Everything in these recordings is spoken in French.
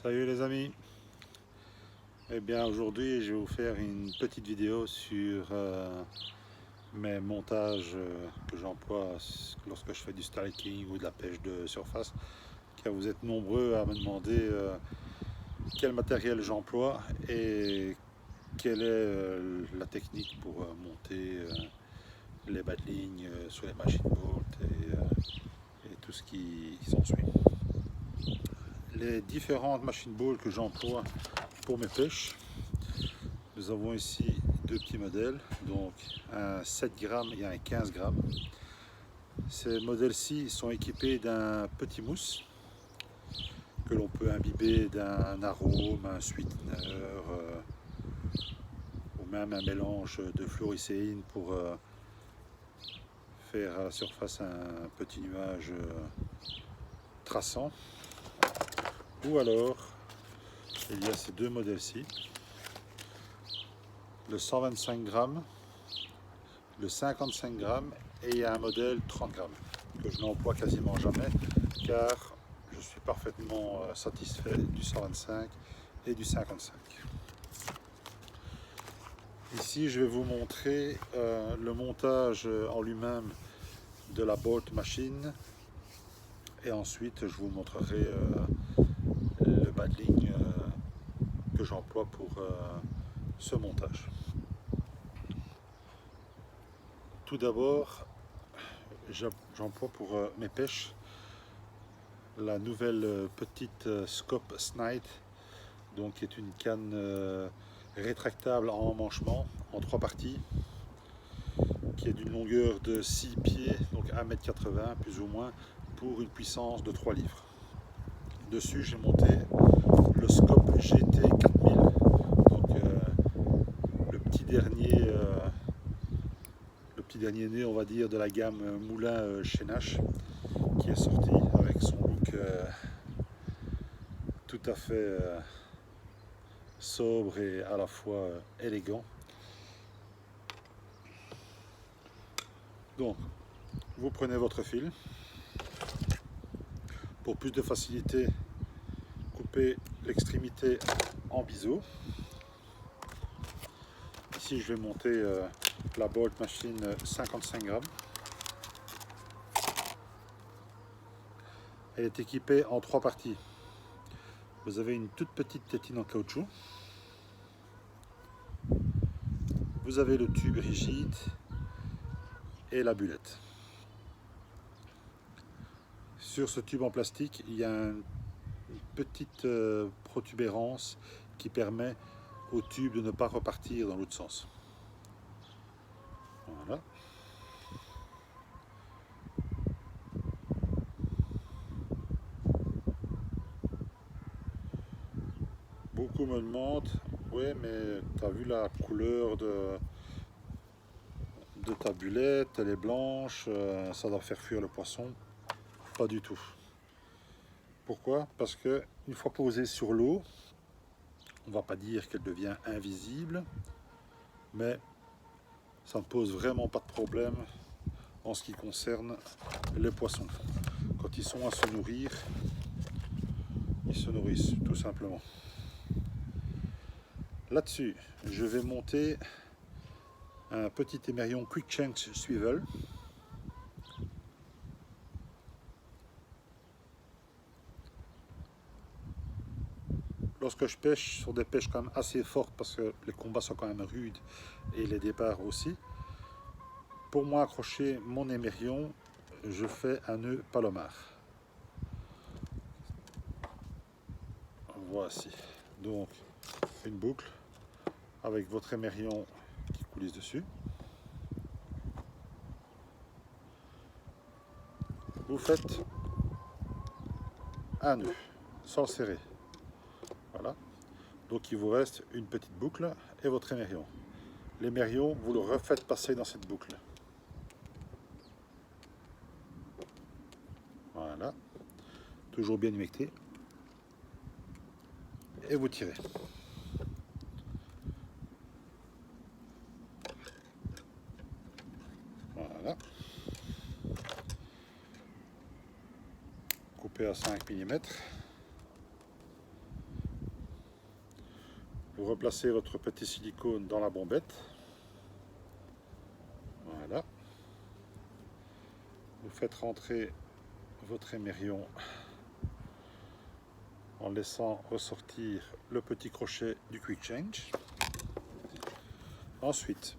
Salut les amis. Eh bien aujourd'hui je vais vous faire une petite vidéo sur mes montages que j'emploie lorsque je fais du stalking ou de la pêche de surface, car vous êtes nombreux à me demander quel matériel j'emploie et quelle est la technique pour monter les battlings sur les machines bolt et tout ce qui s'ensuit. Les différentes machines bolt que j'emploie pour mes pêches, nous avons ici deux petits modèles, donc un 7 grammes et un 15 grammes. Ces modèles-ci sont équipés d'un petit mousse que l'on peut imbiber d'un arôme, un sweetener ou même un mélange de fluoricéine pour faire à la surface un petit nuage traçant. Ou alors, il y a ces deux modèles-ci, le 125 grammes, le 55 grammes et il y a un modèle 30 grammes que je n'emploie quasiment jamais car je suis parfaitement satisfait du 125 et du 55. Ici je vais vous montrer le montage en lui-même de la bolt machine et ensuite je vous montrerai le battling que j'emploie pour ce montage. Tout d'abord, j'emploie pour mes pêches la nouvelle petite Scope Snide, donc qui est une canne rétractable en emmanchement en 3 parties, qui est d'une longueur de 6 pieds, donc 1,80 m plus ou moins, pour une puissance de 3 livres. Dessus j'ai monté le Scope GT 4000, donc le petit dernier né, on va dire, de la gamme Moulin chez Nash, qui est sorti avec son look tout à fait sobre et à la fois élégant. Donc, vous prenez votre fil. Pour plus de facilité, coupez l'extrémité en biseau. Ici, je vais monter la bolt machine 55 grammes. Elle est équipée en 3 parties. Vous avez une toute petite tétine en caoutchouc. Vous avez le tube rigide et la bulette. Sur ce tube en plastique, il y a une petite protubérance qui permet au tube de ne pas repartir dans l'autre sens. Voilà. Beaucoup me demandent, ouais, mais tu as vu la couleur de ta bulette, elle est blanche, ça doit faire fuir le poisson. Pas du tout. Pourquoi? Parce que une fois posée sur l'eau, on va pas dire qu'elle devient invisible, mais ça ne pose vraiment pas de problème en ce qui concerne les poissons. Quand ils sont à se nourrir, ils se nourrissent tout simplement. Là-dessus, je vais monter un petit émerillon Quick Change Swivel. Lorsque je pêche sur des pêches quand même assez fortes, parce que les combats sont quand même rudes et les départs aussi, pour moi accrocher mon émerillon, je fais un nœud palomar. Voici donc une boucle avec votre émerillon qui coulisse dessus. Vous faites un nœud sans serrer. Voilà. Donc il vous reste une petite boucle et votre émerillon. L'émerillon, vous le refaites passer dans cette boucle. Voilà. Toujours bien humecté. Et vous tirez. Voilà. Coupé à 5 mm. Vous replacez votre petit silicone dans la bombette. Voilà. Vous faites rentrer votre émerion en laissant ressortir le petit crochet du Quick Change. Ensuite,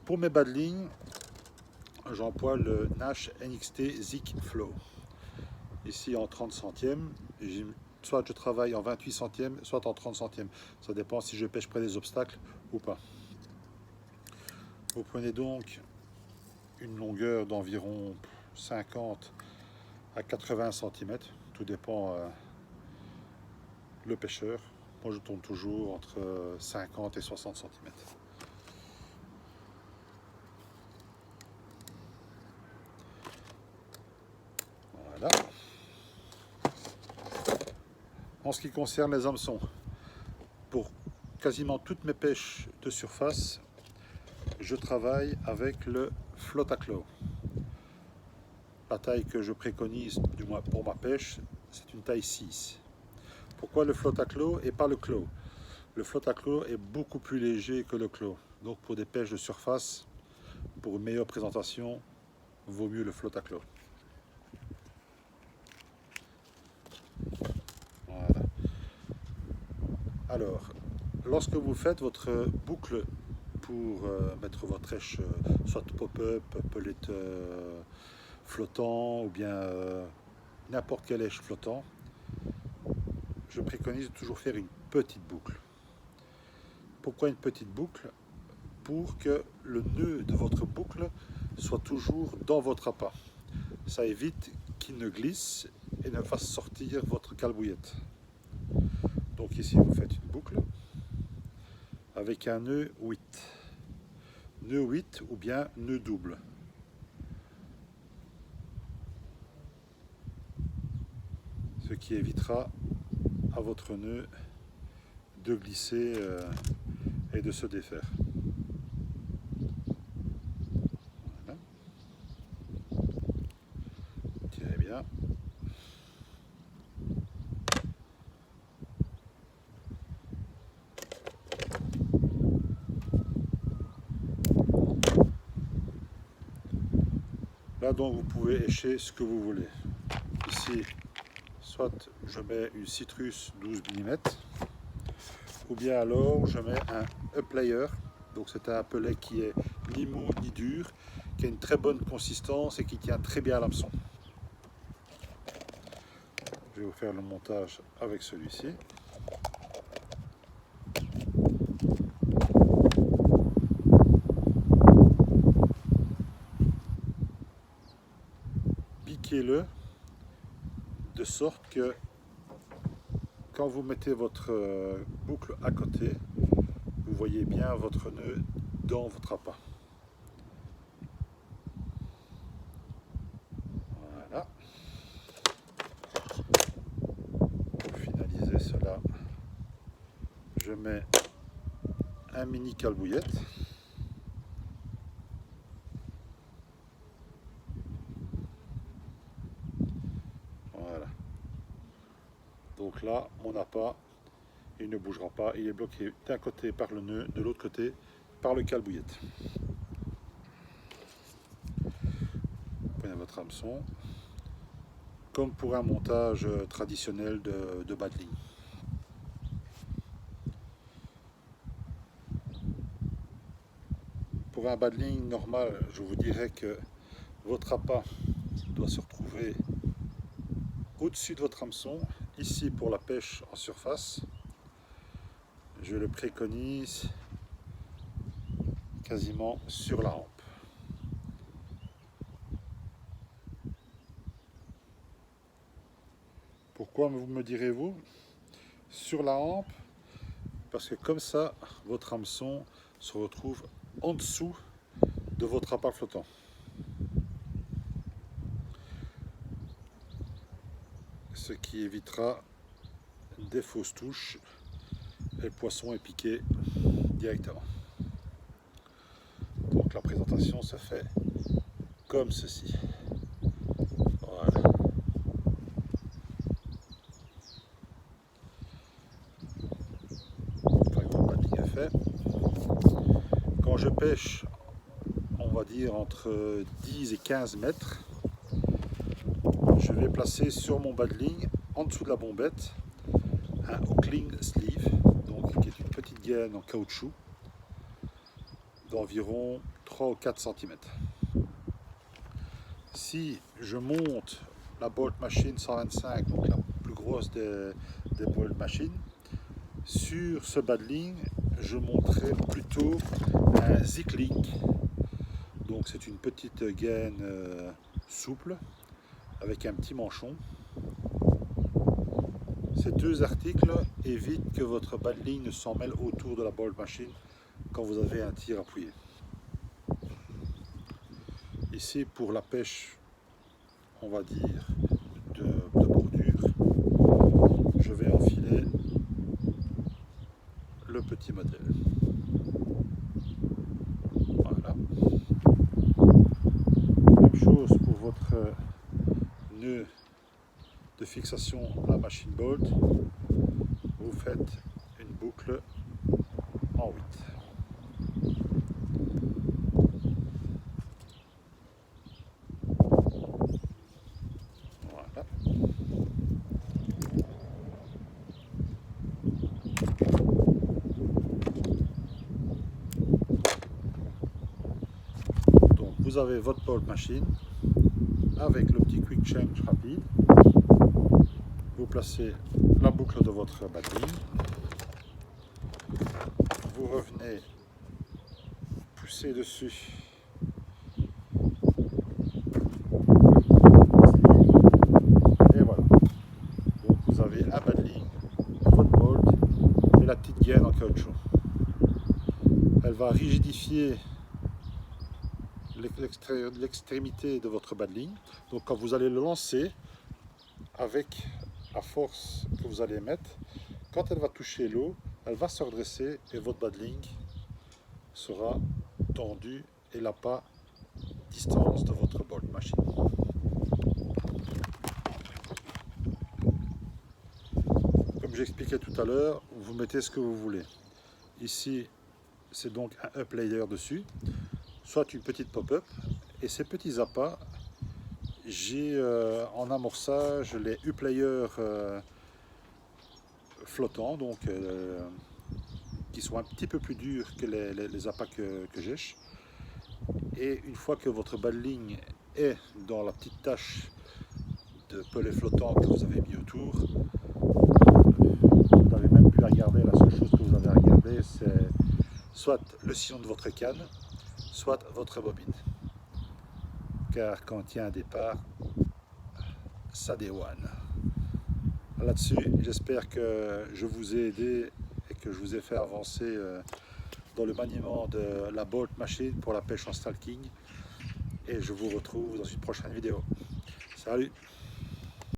pour mes bas de ligne, j'emploie le Nash NXT Zik Flow. Ici en 30 centièmes, soit je travaille en 28 centièmes, soit en 30 centièmes. Ça dépend si je pêche près des obstacles ou pas. Vous prenez donc une longueur d'environ 50 à 80 cm, tout dépend le pêcheur. Moi je tourne toujours entre 50 et 60 cm. Voilà. En ce qui concerne les hameçons, pour quasiment toutes mes pêches de surface, je travaille avec le Flotaclo. La taille que je préconise, du moins pour ma pêche, c'est une taille 6. Pourquoi le Flotaclo et pas le Claw? Le Flotaclo est beaucoup plus léger que le Claw. Donc pour des pêches de surface, pour une meilleure présentation, vaut mieux le Flotaclo. Voilà. Alors, lorsque vous faites votre boucle pour mettre votre èche, soit pop-up, pellet flottant ou bien n'importe quelle èche flottant, je préconise de toujours faire une petite boucle. Pourquoi une petite boucle? Pour que le nœud de votre boucle soit toujours dans votre appât. Ça évite qu'il ne glisse et ne fasse sortir votre calbouillette. Donc ici vous faites une boucle avec un nœud 8. Nœud 8 ou bien nœud double. Ce qui évitera à votre nœud de glisser et de se défaire. Voilà. Tirez bien. Là donc vous pouvez écher ce que vous voulez. Ici, soit je mets une Citrus 12 mm, ou bien alors je mets un up-layer. Donc c'est un pelet qui est ni mou ni dur, qui a une très bonne consistance et qui tient très bien à l'hameçon. Je vais vous faire le montage avec celui-ci. Piquez-le de sorte que quand vous mettez votre boucle à côté, vous voyez bien votre nœud dans votre appât. Voilà. Pour finaliser cela, je mets un mini calbouillette. Voilà. Donc là, mon appât, il ne bougera pas, il est bloqué d'un côté par le nœud, de l'autre côté par le calbouillette. Prenez votre hameçon, comme pour un montage traditionnel de bas de ligne. Pour un bas de ligne normal, je vous dirais que votre appât doit se retrouver au-dessus de votre hameçon. Ici pour la pêche en surface, je le préconise quasiment sur la rampe. Pourquoi vous me direz-vous? Sur la rampe, parce que comme ça, votre hameçon se retrouve en dessous de votre appât flottant. Ce qui évitera des fausses touches et le poisson est piqué directement. Donc la présentation se fait comme ceci. Voilà. Pas grand bas de ligne. fait. Quand je pêche, on va dire entre 10 et 15 mètres, je vais placer sur mon bas de ligne, en dessous de la bombette, un hookling sleeve, donc qui est une petite gaine en caoutchouc d'environ 3 ou 4 cm. Si je monte la Bolt Machine 125, donc la plus grosse des Bolt Machines, sur ce bas de ligne, je monterai plutôt un Zicklink. Donc c'est une petite gaine souple avec un petit manchon. Ces deux articles évitent que votre bas de ligne ne s'en mêle autour de la Bolt Machine quand vous avez un tir appuyé. Ici, pour la pêche, on va dire, de bordure, je vais enfiler le petit modèle. Voilà. Même chose pour votre nœud de fixation à la machine Bolt. Vous faites une boucle en 8. Voilà. Donc vous avez votre Bolt Machine avec le petit quick change rapide. Vous placez la boucle de votre bas de ligne. Vous revenez pousser dessus et voilà. Donc vous avez un bas de ligne, votre bolt et la petite gaine en caoutchouc. Elle va rigidifier l'extrémité de votre bas de ligne. Donc quand vous allez le lancer, avec la force que vous allez mettre, quand elle va toucher l'eau, elle va se redresser et votre bas de ligne sera tendu et la pas distance de votre Bolt Machine. Comme j'expliquais tout à l'heure, vous mettez ce que vous voulez. Ici, c'est donc un up layer dessus, soit une petite pop-up, et ces petits appâts, j'ai en amorçage les up layers flottants, donc qui sont un petit peu plus durs que les appâts que j'ai. Et une fois que votre bas de ligne est dans la petite tache de pellet flottant que vous avez mis autour, vous n'avez même plus à regarder. La seule chose que vous avez à regarder, c'est soit le sillon de votre canne, soit votre bobine. Car quand il y a un départ, ça déouane. Là-dessus, j'espère que je vous ai aidé et que je vous ai fait avancer dans le maniement de la Bolt Machine pour la pêche en stalking. Et je vous retrouve dans une prochaine vidéo. Salut!